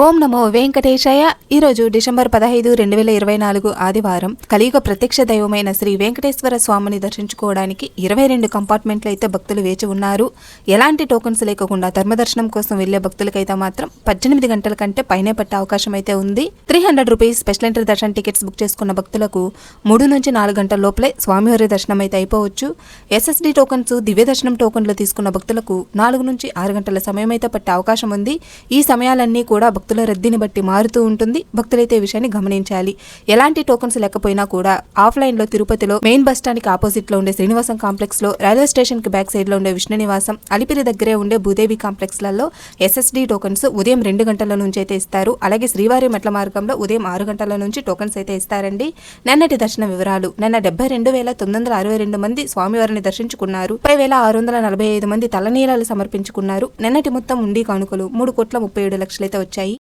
ఓం నమో వెంకటేశాయ. ఈరోజు డిసెంబర్ 15, 2024 ఆదివారం. కలియుగ ప్రత్యక్ష దైవమైన శ్రీ వెంకటేశ్వర స్వామిని దర్శించుకోవడానికి 22 కంపార్ట్మెంట్లు అయితే భక్తులు వేచి ఉన్నారు. ఎలాంటి టోకన్స్ లేకుండా ధర్మదర్శనం కోసం వెళ్లే భక్తులకైతే మాత్రం 18 గంటల కంటే పైనే పట్టే అవకాశం అయితే ఉంది. 300 రూపీస్ స్పెషల్ ఎంట్రీ దర్శన టికెట్స్ బుక్ చేసుకున్న భక్తులకు 3 నుంచి 4 గంటల లోపలే స్వామివారి దర్శనం అయితే అయిపోవచ్చు. ఎస్ఎస్డి టోకన్స్, దివ్య దర్శనం టోకన్లు తీసుకున్న భక్తులకు 4 నుంచి 6 గంటల సమయం అయితే పట్టే అవకాశం ఉంది. ఈ సమయాలన్నీ కూడా భక్తుల రద్దీని బట్టి మారుతూ ఉంటుంది. భక్తులైతే ఈ విషయాన్ని గమనించాలి. ఎలాంటి టోకన్స్ లేకపోయినా కూడా ఆఫ్లైన్ లో తిరుపతిలో మెయిన్ బస్ స్టాండ్ కి ఆపోజిట్ లో ఉండే శ్రీనివాసం కాంప్లెక్స్ లో, రైల్వే స్టేషన్ కి బ్యాక్ సైడ్ లో ఉండే విష్ణు నివాసం, అలిపిరి దగ్గరే ఉండే భూదేవి కాంప్లెక్స్ లలో ఎస్ఎస్డి టోకన్స్ ఉదయం 2 గంటల నుంచి అయితే ఇస్తారు. అలాగే శ్రీవారి మెట్ల మార్గంలో ఉదయం 6 గంటల నుంచి టోకన్స్ అయితే ఇస్తారండి. నిన్నటి దర్శన వివరాలు. నిన్న 72,962 మంది స్వామివారిని దర్శించుకున్నారు. 30,645 మంది తలనీలాలు సమర్పించుకున్నారు. నిన్నటి మొత్తం ఉండి కానుకలు 3,37,00,000 అయితే వచ్చాయి.